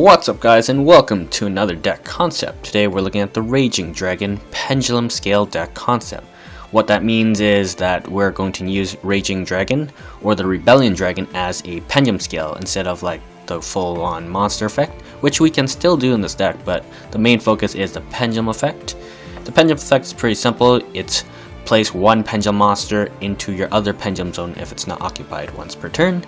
What's up guys, and welcome to another deck concept. Today we're looking at the Raging Dragon Pendulum Scale deck concept. What that means is that we're going to use Raging Dragon or the Rebellion Dragon as a pendulum scale instead of like the full-on monster effect, which we can still do in this deck, but the main focus is the pendulum effect. The pendulum effect is pretty simple. It's place one pendulum monster into your other pendulum zone if it's not occupied once per turn.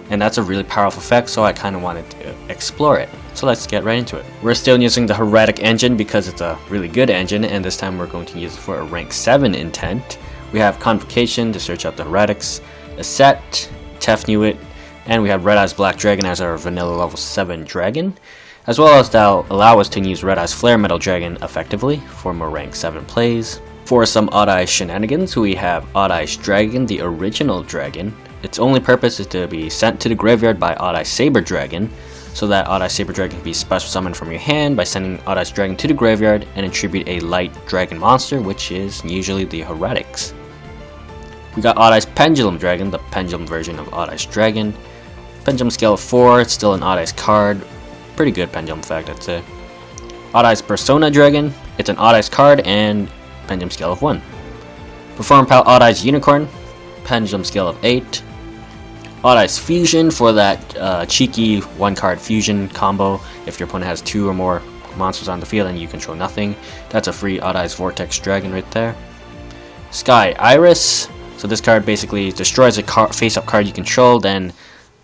And that's a really powerful effect, so I kind of wanted to explore it. So let's get right into it. We're still using the Heretic engine because it's a really good engine, and this time we're going to use it for a rank 7 intent. We have Convocation to search out the Heretics, a set, Tefnuit, and we have Red Eyes Black Dragon as our vanilla level 7 dragon, as well as that'll allow us to use Red Eyes Flare Metal Dragon effectively for more rank 7 plays. For some Odd Eyes shenanigans, we have Odd Eyes Dragon, the original dragon. Its only purpose is to be sent to the graveyard by Odd Eyes Saber Dragon, so that Odd Eyes Saber Dragon can be special summoned from your hand by sending Odd Eyes Dragon to the graveyard and attribute a light dragon monster, which is usually the Heretics. We got Odd Eyes Pendulum Dragon, the pendulum version of Odd Eyes Dragon. Pendulum scale of 4, it's still an Odd Eyes card. Pretty good pendulum effect, I'd say. Odd Eyes Persona Dragon, it's an Odd Eyes card and pendulum scale of 1. Perform Pal Odd Eyes Unicorn, pendulum scale of 8. Odd Eyes Fusion for that cheeky one-card fusion combo. If your opponent has 2 or more monsters on the field and you control nothing, that's a free Odd Eyes Vortex Dragon right there. Sky Iris, so this card basically destroys a face-up card you control, then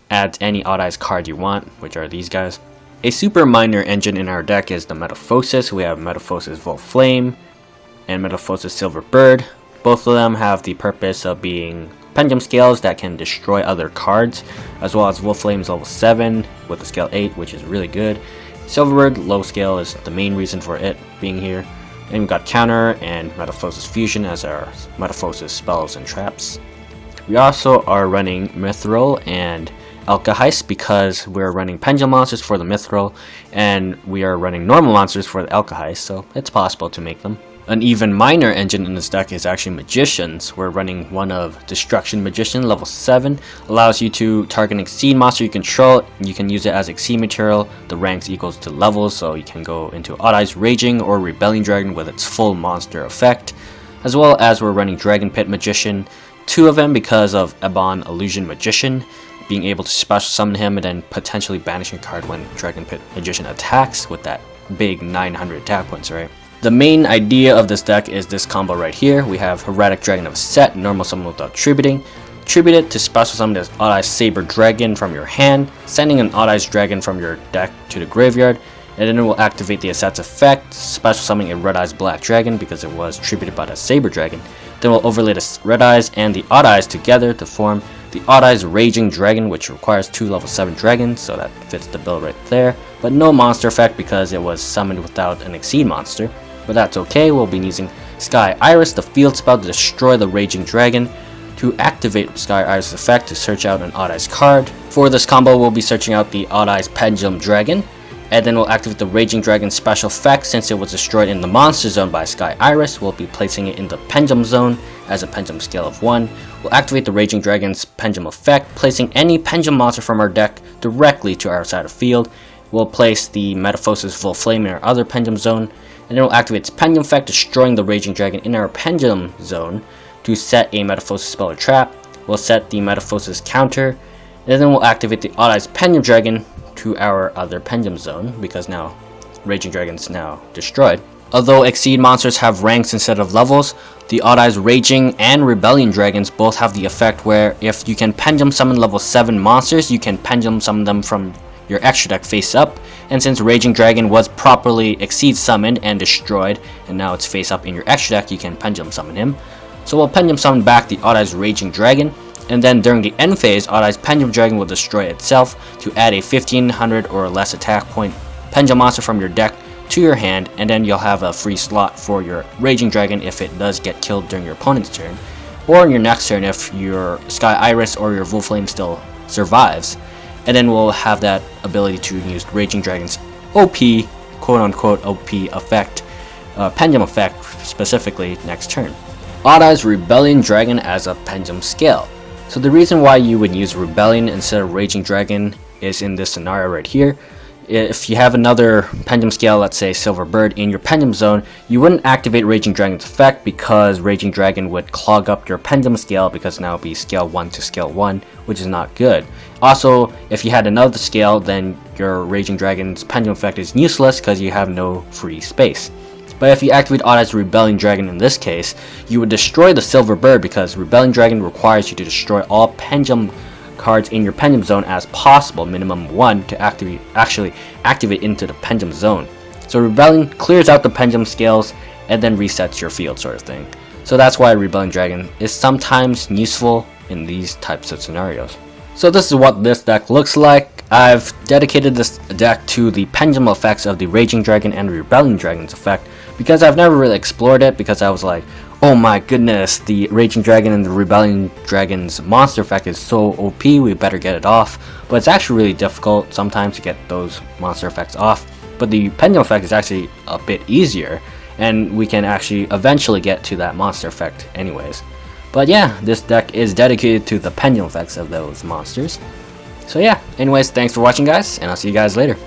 adds any Odd Eyes card you want, which are these guys. A super minor engine in our deck is the Metaphosis. We have Metaphosis Volt Flame and Metaphosis Silver Bird. Both of them have the purpose of being pendulum scales that can destroy other cards, as well as Wolf Flame's level 7 with a scale 8, which is really good. Silverbird, low scale, is the main reason for it being here. And we've got Counter and Metaphosis Fusion as our Metaphosis spells and traps. We also are running Mithril and Alkahest because we're running pendulum monsters for the Mithril, and we are running normal monsters for the Alkahest, so it's possible to make them. An even minor engine in this deck is actually Magicians. We're running one of Destruction Magician, level 7. Allows you to target an Exceed monster you control. You can use it as Exceed material. The ranks equals to levels, so you can go into Odd Eyes Raging or Rebellion Dragon with its full monster effect. As well as we're running Dragon Pit Magician, 2 of them because of Ebon Illusion Magician, being able to special summon him and then potentially banishing a card when Dragon Pit Magician attacks with that big 900 attack points, right? The main idea of this deck is this combo right here. We have Heretic Dragon of a set, normal summon without attributing. Attribute it to special summon this Odd Eyes Saber Dragon from your hand, sending an Odd Eyes Dragon from your deck to the graveyard, and then it will activate the asset's effect, special summoning a Red Eyes Black Dragon because it was attributed by the Saber Dragon. Then we'll overlay the Red Eyes and the Odd Eyes together to form the Odd Eyes Raging Dragon, which requires 2 level 7 dragons, so that fits the bill right there. But no monster effect because it was summoned without an Exceed monster. But that's okay, we'll be using Sky Iris, the field spell, to destroy the Raging Dragon. To activate Sky Iris' effect, to search out an Odd Eyes card. For this combo, we'll be searching out the Odd Eyes Pendulum Dragon, and then we'll activate the Raging Dragon special effect. Since it was destroyed in the Monster Zone by Sky Iris, we'll be placing it in the Pendulum Zone as a Pendulum scale of 1. We'll activate the Raging Dragon's Pendulum effect, placing any Pendulum monster from our deck directly to our side of field. We'll place the Metaphosis Full Flame in our other Pendulum Zone, and then we'll activate its Pendulum effect, destroying the Raging Dragon in our Pendulum Zone to set a Metaphosis spell or trap. We'll set the Metaphosis counter, and then we'll activate the Odd Eyes Pendulum Dragon to our other Pendulum Zone, because now Raging Dragon's now destroyed. Although Exceed monsters have ranks instead of levels, the Odd Eyes Raging and Rebellion Dragons both have the effect where if you can Pendulum summon level 7 monsters, you can Pendulum summon them from your extra deck face up, and since Raging Dragon was properly Exceed summoned and destroyed, and now it's face up in your extra deck, you can Pendulum summon him. So we'll Pendulum summon back the Odd Eyes Raging Dragon, and then during the end phase, Odd Eyes Pendulum Dragon will destroy itself to add a 1500 or less attack point Pendulum monster from your deck to your hand, and then you'll have a free slot for your Raging Dragon if it does get killed during your opponent's turn, or in your next turn if your Sky Iris or your Wolf Flame still survives. And then we'll have that ability to use Raging Dragon's OP, quote-unquote OP effect, Pendulum effect specifically next turn. Odd Eyes Rebellion Dragon as a Pendulum scale. So the reason why you would use Rebellion instead of Raging Dragon is in this scenario right here. if you have another Pendulum scale, let's say Silver Bird, in your Pendulum zone, you wouldn't activate Raging Dragon's effect because Raging Dragon would clog up your Pendulum scale, because now it would be scale 1 to scale 1, which is not good. Also, if you had another scale, then your Raging Dragon's Pendulum effect is useless because you have no free space. But if you activate Odd-Eye's Rebellion Dragon in this case, you would destroy the Silver Bird, because Rebellion Dragon requires you to destroy all Pendulum cards in your Pendulum zone as possible, minimum 1, to actually activate into the Pendulum zone. So Rebellion clears out the Pendulum scales and then resets your field, sort of thing. So that's why Rebellion Dragon is sometimes useful in these types of scenarios. So this is what this deck looks like. I've dedicated this deck to the Pendulum effects of the Raging Dragon and Rebellion Dragon's effect, because I've never really explored it, because I was like, oh my goodness, the Raging Dragon and the Rebellion Dragon's monster effect is so OP, we better get it off. But it's actually really difficult sometimes to get those monster effects off. But the Pendulum effect is actually a bit easier, and we can actually eventually get to that monster effect anyways. But yeah, this deck is dedicated to the Pendulum effects of those monsters. So yeah, anyways, thanks for watching guys, and I'll see you guys later.